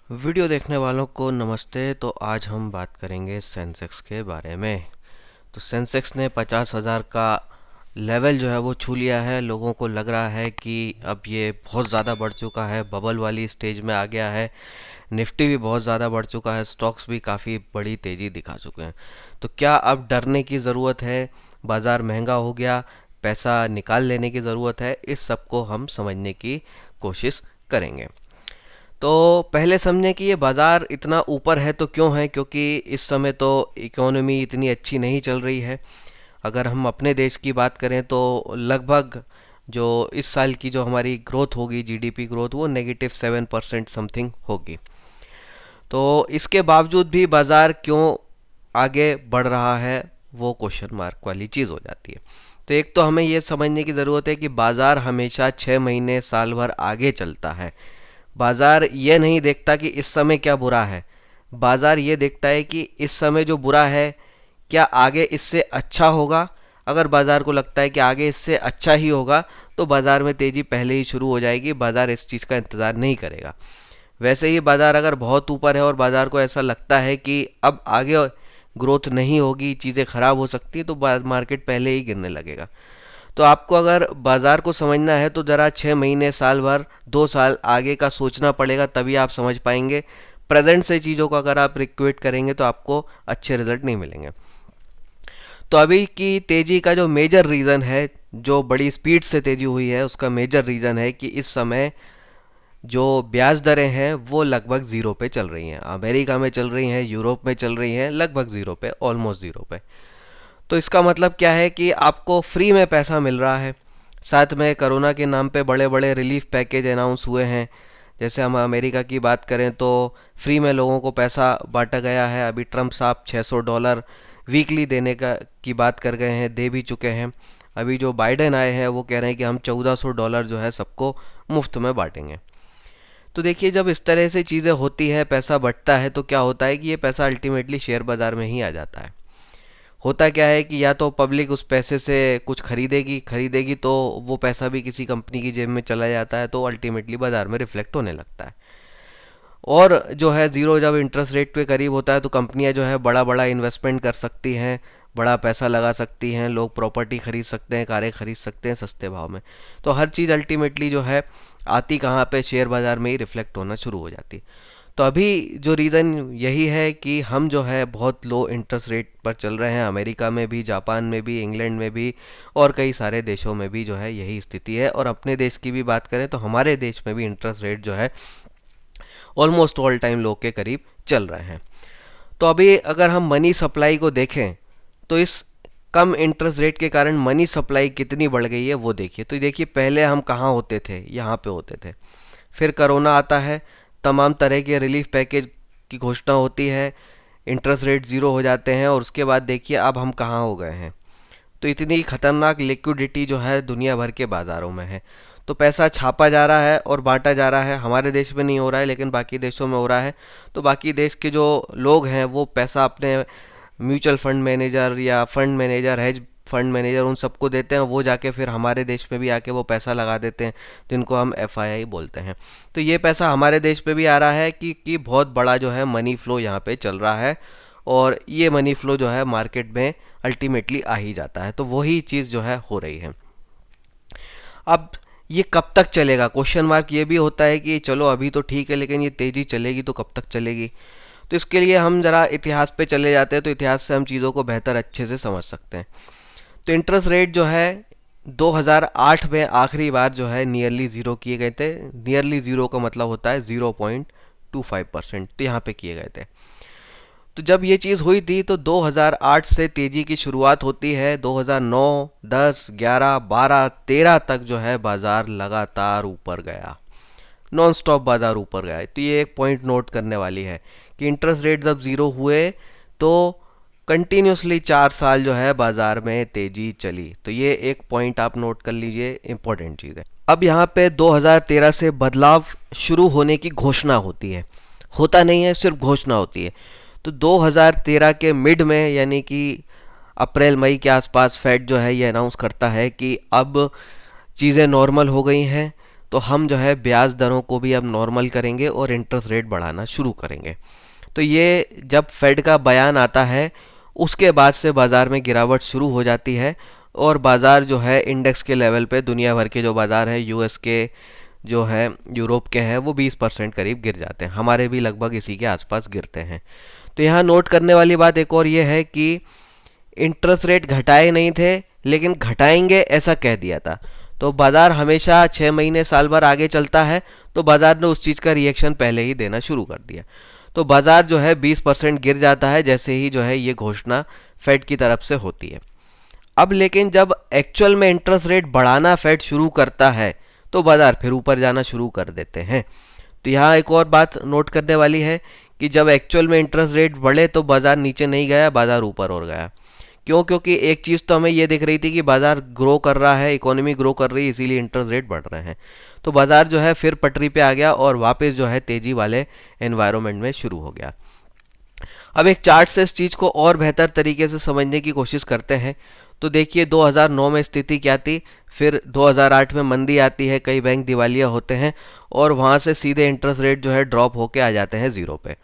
Video देखने वालों को नमस्ते। तो आज हम बात करेंगे सेंसेक्स के बारे में। तो सेंसेक्स ने 50,000 का लेवल जो है वो छू लिया है। लोगों को लग रहा है कि अब ये बहुत ज़्यादा बढ़ चुका है, बबल वाली स्टेज में आ गया है। निफ्टी भी बहुत ज़्यादा बढ़ चुका है, स्टॉक्स भी काफ़ी बड़ी तेज़ी दिखा चुके हैं। तो क्या अब डरने की ज़रूरत है? बाज़ार महंगा हो गया, पैसा निकाल लेने की ज़रूरत है? इस सब को हम समझने की कोशिश करेंगे। तो पहले समझें कि ये बाज़ार इतना ऊपर है तो क्यों है, क्योंकि इस समय तो इकोनॉमी इतनी अच्छी नहीं चल रही है। अगर हम अपने देश की बात करें तो लगभग जो इस साल की जो हमारी ग्रोथ होगी, जीडीपी ग्रोथ, वो -7% समथिंग होगी। तो इसके बावजूद भी बाज़ार क्यों आगे बढ़ रहा है, वो क्वेश्चन मार्क वाली चीज़ हो जाती है। तो एक तो हमें ये समझने की ज़रूरत है कि बाज़ार हमेशा 6 महीने साल भर आगे चलता है। बाजार ये नहीं देखता कि इस समय क्या बुरा है। बाजार ये देखता है कि इस समय जो बुरा है क्या आगे इससे अच्छा होगा। अगर बाजार को लगता है कि आगे इससे अच्छा ही होगा तो बाजार में तेजी पहले ही शुरू हो जाएगी, बाजार इस चीज़ का इंतज़ार नहीं करेगा। वैसे ही बाजार अगर बहुत ऊपर है और बाजार को ऐसा लगता है कि अब आगे ग्रोथ नहीं होगी, चीज़ें ख़राब हो सकती है, तो मार्केट पहले ही गिरने लगेगा। तो आपको अगर बाज़ार को समझना है तो ज़रा 6 महीने, साल भर, 2 साल आगे का सोचना पड़ेगा, तभी आप समझ पाएंगे। प्रेजेंट से चीज़ों को अगर आप इक्वेट करेंगे तो आपको अच्छे रिजल्ट नहीं मिलेंगे। तो अभी की तेज़ी का जो मेजर रीज़न है, जो बड़ी स्पीड से तेज़ी हुई है, उसका मेजर रीज़न है कि इस समय जो ब्याज दरें हैं वो लगभग ज़ीरो पे चल रही हैं। अमेरिका में चल रही हैं, यूरोप में चल रही हैं, लगभग ज़ीरो पे, ऑलमोस्ट ज़ीरो पे। तो इसका मतलब क्या है कि आपको फ्री में पैसा मिल रहा है। साथ में कोरोना के नाम पे बड़े बड़े रिलीफ पैकेज अनाउंस हुए हैं। जैसे हम अमेरिका की बात करें तो फ्री में लोगों को पैसा बांटा गया है। अभी ट्रम्प साहब $600 वीकली देने का की बात कर गए हैं, दे भी चुके हैं। अभी जो बाइडेन आए हैं वो कह रहे हैं कि हम $1400 जो है सबको मुफ्त में बांटेंगे। तो देखिए, जब इस तरह से चीज़ें होती हैं, पैसा बढ़ता है, तो क्या होता है कि ये पैसा अल्टीमेटली शेयर बाज़ार में ही आ जाता है। होता क्या है कि या तो पब्लिक उस पैसे से कुछ खरीदेगी खरीदेगी तो वो पैसा भी किसी कंपनी की जेब में चला जाता है, तो अल्टीमेटली बाजार में रिफ्लेक्ट होने लगता है। और जो है ज़ीरो जब इंटरेस्ट रेट के करीब होता है तो कंपनियां जो है बड़ा बड़ा इन्वेस्टमेंट कर सकती हैं, बड़ा पैसा लगा सकती हैं, लोग प्रॉपर्टी खरीद सकते हैं, कारें खरीद सकते हैं सस्ते भाव में। तो हर चीज़ अल्टीमेटली जो है आती कहाँ पे, शेयर बाज़ार में ही रिफ्लेक्ट होना शुरू हो जाती है। तो अभी जो रीज़न यही है कि हम जो है बहुत लो इंटरेस्ट रेट पर चल रहे हैं। अमेरिका में भी, जापान में भी, इंग्लैंड में भी और कई सारे देशों में भी जो है यही स्थिति है। और अपने देश की भी बात करें तो हमारे देश में भी इंटरेस्ट रेट जो है ऑलमोस्ट ऑल टाइम लो के करीब चल रहे हैं। तो अभी अगर हम मनी सप्लाई को देखें तो इस कम इंटरेस्ट रेट के कारण मनी सप्लाई कितनी बढ़ गई है वो देखिए। तो देखिए, पहले हम कहाँ होते थे, यहाँ पे होते थे। फिर कोरोना आता है, तमाम तरह के रिलीफ पैकेज की घोषणा होती है, इंटरेस्ट रेट ज़ीरो हो जाते हैं, और उसके बाद देखिए अब हम कहाँ हो गए हैं। तो इतनी खतरनाक लिक्विडिटी जो है दुनिया भर के बाज़ारों में है। तो पैसा छापा जा रहा है और बांटा जा रहा है। हमारे देश में नहीं हो रहा है लेकिन बाकी देशों में हो रहा है। तो बाकी देश के जो लोग हैं वो पैसा अपने म्यूचुअल फंड मैनेजर या fund manager, hedge fund manager, उन सबको देते हैं। वो जाके फिर हमारे देश में भी आके वो पैसा लगा देते हैं, जिनको हम एफआईआई बोलते हैं। तो ये पैसा हमारे देश पे भी आ रहा है कि बहुत बड़ा जो है मनी फ्लो यहाँ पे चल रहा है। और ये मनी फ्लो जो है मार्केट में अल्टीमेटली आ ही जाता है। तो वही चीज़ जो है हो रही है। अब ये कब तक चलेगा, क्वेश्चन मार्क ये भी होता है कि चलो अभी तो ठीक है लेकिन ये तेज़ी चलेगी तो कब तक चलेगी। तो इसके लिए हम ज़रा इतिहास पे चले जाते हैं, तो इतिहास से हम चीज़ों को बेहतर अच्छे से समझ सकते हैं। तो इंटरेस्ट रेट जो है 2008 में आखिरी बार जो है नियरली ज़ीरो किए गए थे। नियरली ज़ीरो का मतलब होता है 0.25%, तो यहाँ पे किए गए थे। तो जब ये चीज़ हुई थी तो 2008 से तेज़ी की शुरुआत होती है। 2009, 10, 11, 12, 13 तक जो है बाज़ार लगातार ऊपर गया, नॉन स्टॉप बाज़ार ऊपर गया। तो ये एक पॉइंट नोट करने वाली है कि इंटरेस्ट रेट जब ज़ीरो हुए तो कंटिन्यूसली 4 साल जो है बाज़ार में तेज़ी चली। तो ये एक पॉइंट आप नोट कर लीजिए, इंपॉर्टेंट चीज़ है। अब यहाँ पे 2013 से बदलाव शुरू होने की घोषणा होती है, होता नहीं है, सिर्फ घोषणा होती है। तो 2013 के मिड में, यानी कि अप्रैल मई के आसपास, फेड जो है ये अनाउंस करता है कि अब चीज़ें नॉर्मल हो गई हैं। तो हम जो है ब्याज दरों को भी अब नॉर्मल करेंगे और इंटरेस्ट रेट बढ़ाना शुरू करेंगे। तो ये जब फेड का बयान आता है उसके बाद से बाज़ार में गिरावट शुरू हो जाती है और बाज़ार जो है इंडेक्स के लेवल पे दुनिया भर के जो बाज़ार है, यूएस के जो है, यूरोप के हैं, वो 20% करीब गिर जाते हैं। हमारे भी लगभग इसी के आसपास गिरते हैं। तो यहाँ नोट करने वाली बात एक और ये है कि इंटरेस्ट रेट घटाए नहीं थे लेकिन घटाएंगे ऐसा कह दिया था। तो बाज़ार हमेशा 6 महीने साल भर आगे चलता है, तो बाज़ार ने उस चीज़ का रिएक्शन पहले ही देना शुरू कर दिया। तो बाज़ार जो है 20% गिर जाता है जैसे ही जो है ये घोषणा फेड की तरफ से होती है। अब लेकिन जब एक्चुअल में इंटरेस्ट रेट बढ़ाना फेड शुरू करता है तो बाज़ार फिर ऊपर जाना शुरू कर देते हैं। तो यहाँ एक और बात नोट करने वाली है कि जब एक्चुअल में इंटरेस्ट रेट बढ़े तो बाज़ार नीचे नहीं गया, बाज़ार ऊपर और गया। क्यों? क्योंकि एक चीज़ तो हमें ये दिख रही थी कि बाज़ार ग्रो कर रहा है, इकोनॉमी ग्रो कर रही है, इसीलिए इंटरेस्ट रेट बढ़ रहे हैं। तो बाज़ार जो है फिर पटरी पे आ गया और वापस जो है तेज़ी वाले एनवायरनमेंट में शुरू हो गया। अब एक चार्ट से इस चीज़ को और बेहतर तरीके से समझने की कोशिश करते हैं। तो देखिए 2009 में स्थिति क्या थी, फिर 2008 में मंदी आती है, कई बैंक दिवालिया होते हैं और वहाँ से सीधे इंटरेस्ट रेट जो है ड्रॉप होके आ जाते हैं ज़ीरो पे।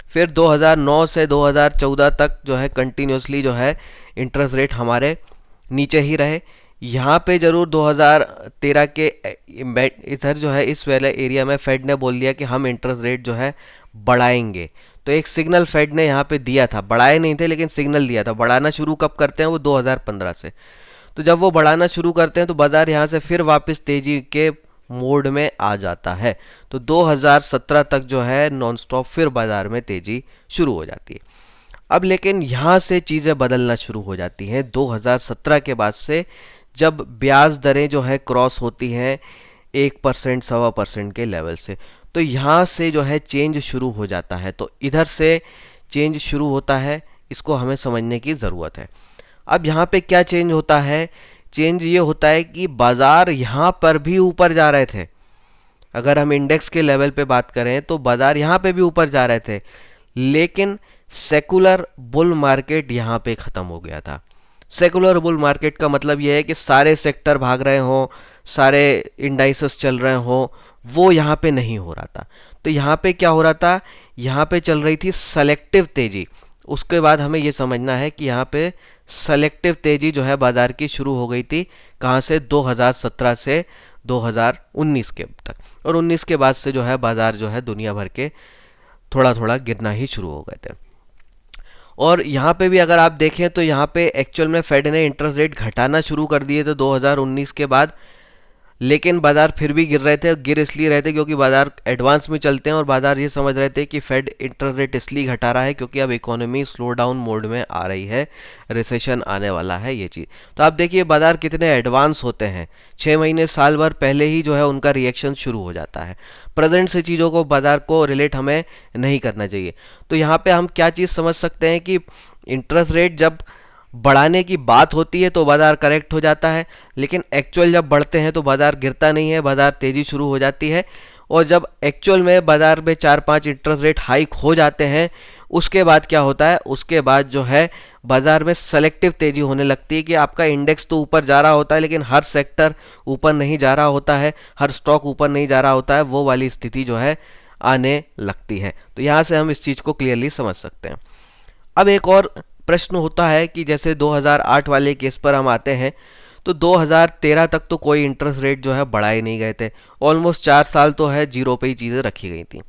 फिर 2009 से 2014 तक जो है कंटिन्यूसली जो है इंटरेस्ट रेट हमारे नीचे ही रहे। यहाँ पे ज़रूर 2013 के इधर जो है इस वाले एरिया में फेड ने बोल दिया कि हम इंटरेस्ट रेट जो है बढ़ाएंगे। तो एक सिग्नल फेड ने यहाँ पे दिया था, बढ़ाए नहीं थे लेकिन सिग्नल दिया था। बढ़ाना शुरू कब करते हैं? वो 2015 से। तो जब वो बढ़ाना शुरू करते हैं तो बाज़ार यहाँ से फिर वापस तेज़ी के मोड में आ जाता है। तो 2017 तक जो है नॉन स्टॉप फिर बाज़ार में तेज़ी शुरू हो जाती है। अब लेकिन यहाँ से चीज़ें बदलना शुरू हो जाती हैं 2017 के बाद से, जब ब्याज दरें जो है क्रॉस होती हैं 1% 1.25% के लेवल से। तो यहाँ से जो है चेंज शुरू हो जाता है। तो इधर से चेंज शुरू होता है, इसको हमें समझने की ज़रूरत है। अब यहाँ पे क्या चेंज होता है? चेंज ये होता है कि बाज़ार यहाँ पर भी ऊपर जा रहे थे। अगर हम इंडेक्स के लेवल पे बात करें तो बाज़ार यहाँ पे भी ऊपर जा रहे थे, लेकिन सेकुलर बुल मार्केट यहाँ पे ख़त्म हो गया था। सेकुलर बुल मार्केट का मतलब यह है कि सारे सेक्टर भाग रहे हों, सारे इंडाइसेस चल रहे हों, वो यहाँ पे नहीं हो रहा था। तो यहाँ पे क्या हो रहा था? यहाँ पे चल रही थी सेलेक्टिव तेज़ी। उसके बाद हमें ये समझना है कि यहाँ पे सेलेक्टिव तेज़ी जो है बाज़ार की शुरू हो गई थी कहाँ से? 2017 से 2019 के तक। और 19 के बाद से जो है बाज़ार जो है दुनिया भर के थोड़ा थोड़ा गिरना ही शुरू हो गए थे। और यहाँ पे भी अगर आप देखें तो यहाँ पे एक्चुअल में फेड ने इंटरेस्ट रेट घटाना शुरू कर दिए थे 2019 के बाद, लेकिन बाज़ार फिर भी गिर रहे थे। गिर इसलिए रहे थे क्योंकि बाज़ार एडवांस में चलते हैं और बाज़ार ये समझ रहे थे कि फेड इंटरेस्ट रेट इसलिए घटा रहा है क्योंकि अब इकोनॉमी स्लो डाउन मोड में आ रही है, रिसेशन आने वाला है, ये चीज़। तो आप देखिए बाज़ार कितने एडवांस होते हैं, 6 महीने साल भर पहले ही जो है उनका रिएक्शन शुरू हो जाता है। प्रेजेंट से चीज़ों को, बाज़ार को रिलेट हमें नहीं करना चाहिए। तो यहाँ पर हम क्या चीज़ समझ सकते हैं कि इंटरेस्ट रेट जब बढ़ाने की बात होती है तो बाज़ार करेक्ट हो जाता है, लेकिन एक्चुअल जब बढ़ते हैं तो बाज़ार गिरता नहीं है, बाज़ार तेज़ी शुरू हो जाती है। और जब एक्चुअल में बाज़ार में 4-5 इंटरेस्ट रेट हाइक हो जाते हैं, उसके बाद क्या होता है? उसके बाद जो है बाज़ार में सेलेक्टिव तेज़ी होने लगती है कि आपका इंडेक्स तो ऊपर जा रहा होता है लेकिन हर सेक्टर ऊपर नहीं जा रहा होता है, हर स्टॉक ऊपर नहीं जा रहा होता है, वो वाली स्थिति जो है आने लगती है। तो यहाँ से हम इस चीज़ को क्लियरली समझ सकते हैं। अब एक और प्रश्न होता है कि जैसे 2008 वाले केस पर हम आते हैं तो 2013 तक तो कोई इंटरेस्ट रेट जो है बढ़ाए नहीं गए थे। ऑलमोस्ट 4 साल तो है जीरो पे ही चीज़ें रखी गई थी।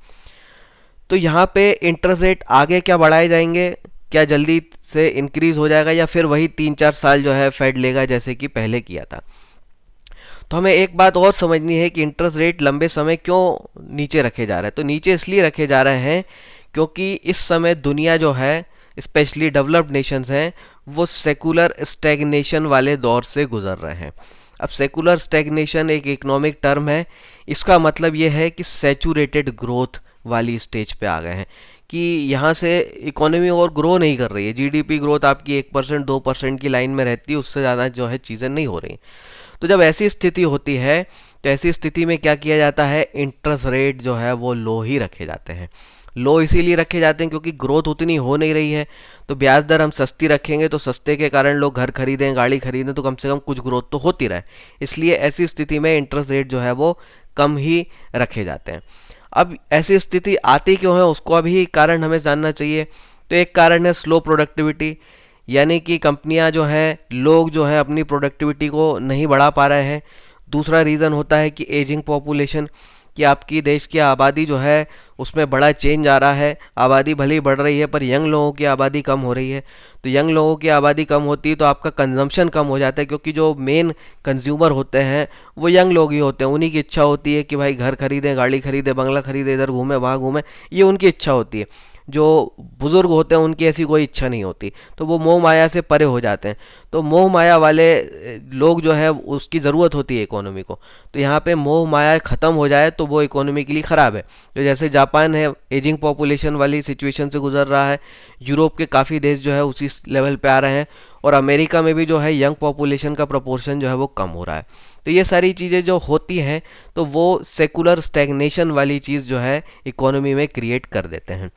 तो यहाँ पे इंटरेस्ट रेट आगे क्या बढ़ाए जाएंगे? क्या जल्दी से इंक्रीज हो जाएगा या फिर वही 3-4 साल जो है फेड लेगा जैसे कि पहले किया था? तो हमें एक बात और समझनी है कि इंटरेस्ट रेट लंबे समय क्यों नीचे रखे जा रहे हैं। तो नीचे इसलिए रखे जा रहे हैं क्योंकि इस समय दुनिया जो है, स्पेशली डेवलप्ड नेशंस हैं, वो सेकुलर स्टैग्नेशन वाले दौर से गुजर रहे हैं। अब सेकुलर स्टैग्नेशन एक इकोनॉमिक टर्म है, इसका मतलब ये है कि सैचुरेटेड ग्रोथ वाली स्टेज पे आ गए हैं कि यहाँ से इकोनॉमी और ग्रो नहीं कर रही है। जीडीपी ग्रोथ आपकी 1% 2% की लाइन में रहती है, उससे ज़्यादा जो है चीज़ें नहीं हो रही। तो जब ऐसी स्थिति होती है तो ऐसी स्थिति में क्या किया जाता है? इंटरेस्ट रेट जो है वो लो ही रखे जाते हैं। लो इसीलिए रखे जाते हैं क्योंकि ग्रोथ उतनी हो नहीं रही है। तो ब्याज दर हम सस्ती रखेंगे तो सस्ते के कारण लोग घर खरीदें, गाड़ी खरीदें, तो कम से कम कुछ ग्रोथ तो होती रहे। इसलिए ऐसी स्थिति में इंटरेस्ट रेट जो है वो कम ही रखे जाते हैं। अब ऐसी स्थिति आती क्यों है, उसको अभी कारण हमें जानना चाहिए। तो एक कारण है स्लो प्रोडक्टिविटी, यानी कि कंपनियां जो हैं, लोग जो हैं अपनी प्रोडक्टिविटी को नहीं बढ़ा पा रहे हैं। दूसरा रीज़न होता है कि एजिंग पॉपुलेशन, कि आपकी देश की आबादी जो है उसमें बड़ा चेंज आ रहा है। आबादी भले ही बढ़ रही है पर यंग लोगों की आबादी कम हो रही है। तो यंग लोगों की आबादी कम होती है तो आपका कंजम्पशन कम हो जाता है, क्योंकि जो मेन कंज्यूमर होते हैं वो यंग लोग ही होते हैं। उन्हीं की इच्छा होती है कि भाई घर खरीदें, गाड़ी खरीदें, बंगला खरीदें, इधर घूमें वहाँ घूमें, ये उनकी इच्छा होती है। जो बुज़ुर्ग होते हैं उनकी ऐसी कोई इच्छा नहीं होती, तो वो मोह माया से परे हो जाते हैं। तो मोह माया वाले लोग जो है उसकी ज़रूरत होती है इकोनॉमी को। तो यहाँ पे मोह माया ख़त्म हो जाए तो वो इकोनॉमी के लिए ख़राब है। तो जैसे जापान है, एजिंग पॉपुलेशन वाली सिचुएशन से गुजर रहा है। यूरोप के काफ़ी देश जो है उसी लेवल पे आ रहे हैं, और अमेरिका में भी जो है यंग पॉपुलेशन का प्रोपोर्शन जो है वो कम हो रहा है। तो ये सारी चीज़ें जो होती हैं तो वो सेकुलर स्टैग्नेशन वाली चीज़ जो है इकोनॉमी में क्रिएट कर देते हैं।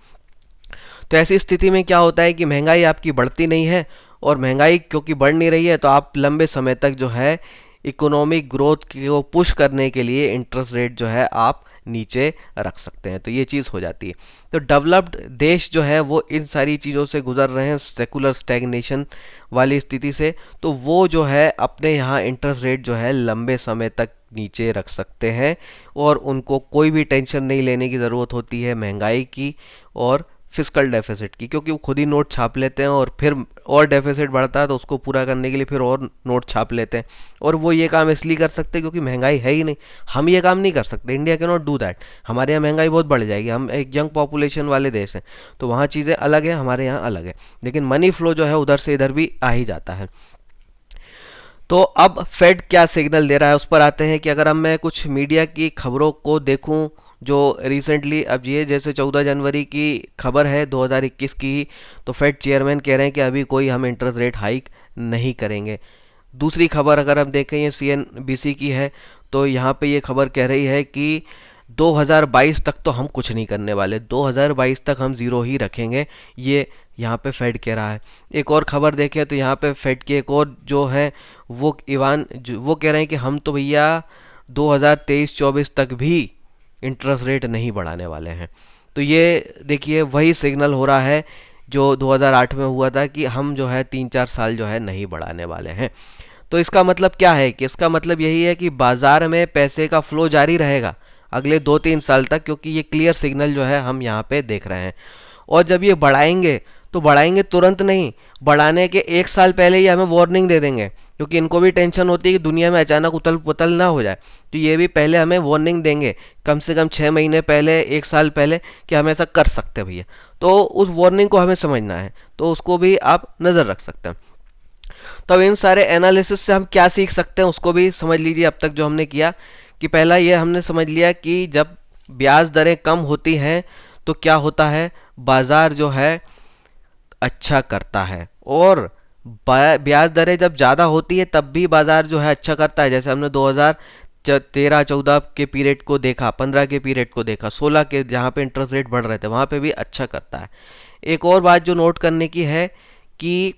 तो ऐसी स्थिति में क्या होता है कि महंगाई आपकी बढ़ती नहीं है, और महंगाई क्योंकि बढ़ नहीं रही है तो आप लंबे समय तक जो है इकोनॉमिक ग्रोथ को पुश करने के लिए इंटरेस्ट रेट जो है आप नीचे रख सकते हैं। तो ये चीज़ हो जाती है। तो डेवलप्ड देश जो है वो इन सारी चीज़ों से गुजर रहे हैं, सेकुलर स्टैग्नेशन वाली स्थिति से। तो वो जो है अपने यहाँ इंटरेस्ट रेट जो है लंबे समय तक नीचे रख सकते हैं, और उनको कोई भी टेंशन नहीं लेने की ज़रूरत होती है महंगाई की और फिस्कल डेफिसिट की, क्योंकि वो खुद ही नोट छाप लेते हैं और फिर और डेफिसिट बढ़ता है तो उसको पूरा करने के लिए फिर और नोट छाप लेते हैं। और वो ये काम इसलिए कर सकते हैं क्योंकि महंगाई है ही नहीं। हम ये काम नहीं कर सकते, India can not do that. हमारे यहाँ महंगाई बहुत बढ़ जाएगी, हम एक यंग पॉपुलेशन वाले देश हैं, तो वहाँ चीज़ें अलग है, हमारे यहाँ अलग है। लेकिन मनी फ्लो जो है उधर से इधर भी आ ही जाता है। तो अब फेड क्या सिग्नल दे रहा है उस पर आते हैं। कि अगर हम मैं कुछ मीडिया की खबरों को देखूं जो रिसेंटली, अब ये जैसे 14 जनवरी की खबर है 2021 की, तो फेड चेयरमैन कह रहे हैं कि अभी कोई हम इंटरेस्ट रेट हाइक नहीं करेंगे। दूसरी खबर अगर हम देखें ये CNBC की है, तो यहाँ पे ये खबर कह रही है कि 2022 तक तो हम कुछ नहीं करने वाले, 2022 तक हम ज़ीरो ही रखेंगे, ये यहाँ पे फेड कह रहा है। एक और खबर देखें तो यहाँ पे फेड के एक और जो है वो वो कह रहे हैं कि हम तो भैया 2023-24 तक भी इंटरेस्ट रेट नहीं बढ़ाने वाले हैं। तो ये देखिए वही सिग्नल हो रहा है जो 2008 में हुआ था कि हम जो है 3-4 साल जो है नहीं बढ़ाने वाले हैं। तो इसका मतलब क्या है कि इसका मतलब यही है कि बाज़ार में पैसे का फ्लो जारी रहेगा अगले 2-3 साल तक, क्योंकि ये क्लियर सिग्नल जो है हम यहाँ पे देख रहे हैं। और जब ये बढ़ाएंगे तो बढ़ाएंगे तुरंत नहीं, बढ़ाने के 1 साल पहले ही हमें वार्निंग दे देंगे, क्योंकि इनको भी टेंशन होती है कि दुनिया में अचानक उथल पुथल ना हो जाए। तो ये भी पहले हमें वार्निंग देंगे कम से कम 6 महीने पहले, 1 साल पहले, कि हम ऐसा कर सकते हैं भैया। तो उस वार्निंग को हमें समझना है, तो उसको भी आप नज़र रख सकते हैं। तो अब इन सारे एनालिसिस से हम क्या सीख सकते हैं उसको भी समझ लीजिए। अब तक जो हमने किया कि पहला ये हमने समझ लिया कि जब ब्याज दरें कम होती हैं तो क्या होता है, बाज़ार जो है अच्छा करता है, और ब्याज दरें जब ज़्यादा होती है तब भी बाज़ार जो है अच्छा करता है। जैसे हमने 2013-14 के पीरियड को देखा, 15 के पीरियड को देखा, 16 के जहाँ पे इंटरेस्ट रेट बढ़ रहे थे वहाँ पे भी अच्छा करता है। एक और बात जो नोट करने की है कि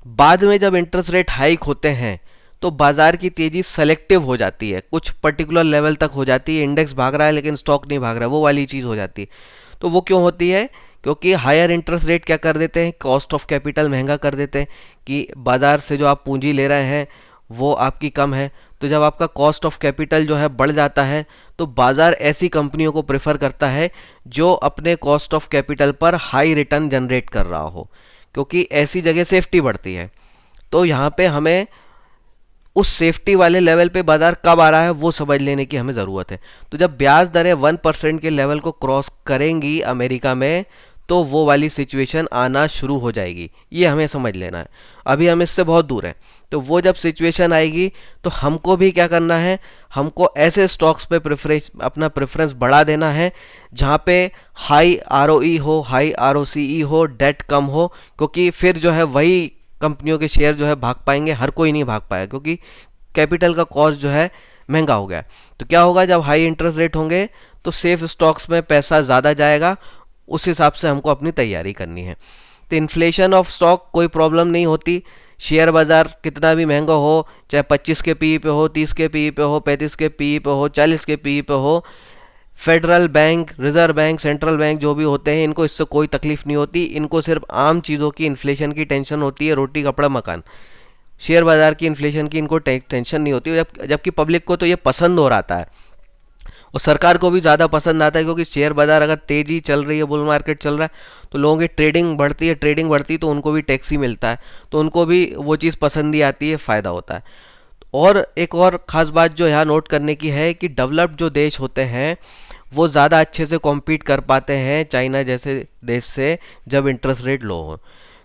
बाद में जब इंटरेस्ट रेट हाइक होते हैं तो बाजार की तेजी सेलेक्टिव हो जाती है, कुछ पर्टिकुलर लेवल तक हो जाती है। इंडेक्स भाग रहा है लेकिन स्टॉक नहीं भाग रहा है, वो वाली चीज़ हो जाती है। तो वो क्यों होती है, क्योंकि हायर इंटरेस्ट रेट क्या कर देते हैं, कॉस्ट ऑफ कैपिटल महंगा कर देते हैं, कि बाज़ार से जो आप पूंजी ले रहे हैं वो आपकी कम है। तो जब आपका कॉस्ट ऑफ कैपिटल जो है बढ़ जाता है तो बाज़ार ऐसी कंपनियों को प्रेफर करता है जो अपने कॉस्ट ऑफ कैपिटल पर हाई रिटर्न जनरेट कर रहा हो, क्योंकि ऐसी जगह सेफ्टी बढ़ती है। तो यहाँ पे हमें उस सेफ्टी वाले लेवल पे बाजार कब आ रहा है वो समझ लेने की हमें ज़रूरत है। तो जब ब्याज दरें 1% के लेवल को क्रॉस करेंगी अमेरिका में तो वो वाली सिचुएशन आना शुरू हो जाएगी, ये हमें समझ लेना है। अभी हम इससे बहुत दूर हैं। तो वो जब सिचुएशन आएगी तो हमको भी क्या करना है, हमको ऐसे स्टॉक्स पे अपना प्रेफरेंस बढ़ा देना है जहाँ पे हाई ROE हो, हाई ROCE हो, डेट कम हो, क्योंकि फिर जो है वही कंपनियों के शेयर जो है भाग पाएंगे। हर कोई नहीं भाग पाएगा क्योंकि कैपिटल का कॉस्ट जो है महंगा हो गया। तो क्या होगा, जब हाई इंटरेस्ट रेट होंगे तो सेफ स्टॉक्स में पैसा ज़्यादा जाएगा उस हिसाब से हमको अपनी तैयारी करनी है। तो इन्फ्लेशन ऑफ स्टॉक कोई प्रॉब्लम नहीं होती। शेयर बाज़ार कितना भी महंगा हो, चाहे 25 के पी पे हो, 30 के पी पे हो, 35 के पी पे हो, 40 के पी पे हो, federal bank, reserve bank, central bank जो भी होते हैं, इनको इससे कोई तकलीफ नहीं होती। इनको सिर्फ आम चीज़ों की इन्फ्लेशन की टेंशन होती है, रोटी कपड़ा मकान। शेयर बाज़ार की इन्फ्लेशन की इनको टेंशन नहीं होती, जबकि पब्लिक को तो ये पसंद हो रहा है और सरकार को भी ज़्यादा पसंद आता है, क्योंकि शेयर बाज़ार अगर तेज़ी चल रही है, बुल मार्केट चल रहा है, तो लोगों की ट्रेडिंग बढ़ती है, ट्रेडिंग बढ़ती तो उनको भी टैक्स ही मिलता है, तो उनको भी वो चीज़ पसंद ही आती है, फ़ायदा होता है। और एक और ख़ास बात जो यहाँ नोट करने की है कि डेवलप्ड जो देश होते हैं वो ज़्यादा अच्छे से कॉम्पीट कर पाते हैं चाइना जैसे देश से, जब इंटरेस्ट रेट लो हो।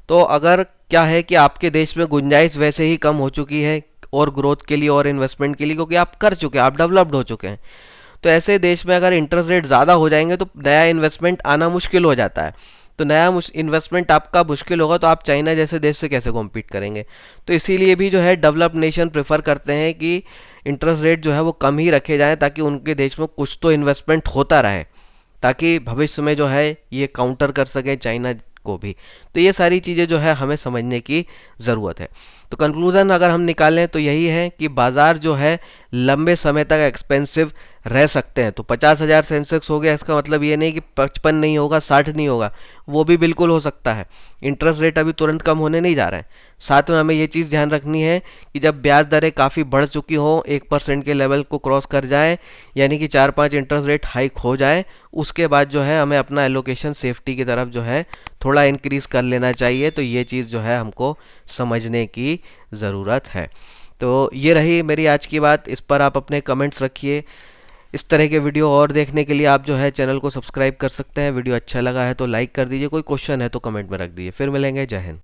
तो अगर क्या है कि आपके देश में गुंजाइश वैसे ही कम हो चुकी है और ग्रोथ के लिए और इन्वेस्टमेंट के लिए, क्योंकि आप कर चुके हैं, आप डेवलप्ड हो चुके हैं, तो ऐसे देश में अगर इंटरेस्ट रेट ज़्यादा हो जाएंगे तो नया इन्वेस्टमेंट आना मुश्किल हो जाता है। तो नया इन्वेस्टमेंट आपका मुश्किल होगा तो आप चाइना जैसे देश से कैसे कॉम्पीट करेंगे। तो इसीलिए भी जो है डेवलप्ड नेशन प्रेफर करते हैं कि इंटरेस्ट रेट जो है वो कम ही रखे जाएं, ताकि उनके देश में कुछ तो इन्वेस्टमेंट होता रहे, ताकि भविष्य में जो है ये काउंटर कर सके चाइना को भी। तो ये सारी चीज़ें जो है हमें समझने की ज़रूरत है। तो कंक्लूज़न अगर हम निकालें तो यही है कि बाज़ार जो है लंबे समय तक एक्सपेंसिव रह सकते हैं। तो 50,000 सेंसेक्स हो गया, इसका मतलब ये नहीं कि 55 नहीं होगा, 60 नहीं होगा, वो भी बिल्कुल हो सकता है। इंटरेस्ट रेट अभी तुरंत कम होने नहीं जा रहा है। साथ में हमें ये चीज़ ध्यान रखनी है कि जब ब्याज दरें काफ़ी बढ़ चुकी हों, 1% के लेवल को क्रॉस कर जाए, यानी कि 4-5 इंटरेस्ट रेट हाइक हो जाए, उसके बाद जो है हमें अपना एलोकेशन सेफ्टी की तरफ जो है थोड़ा इंक्रीज़ कर लेना चाहिए। तो ये चीज़ जो है हमको समझने की ज़रूरत है। तो ये रही मेरी आज की बात, इस पर आप अपने कमेंट्स रखिए। इस तरह के वीडियो और देखने के लिए आप जो है चैनल को सब्सक्राइब कर सकते हैं। वीडियो अच्छा लगा है तो लाइक कर दीजिए, कोई क्वेश्चन है तो कमेंट में रख दीजिए। फिर मिलेंगे, जय हिंद।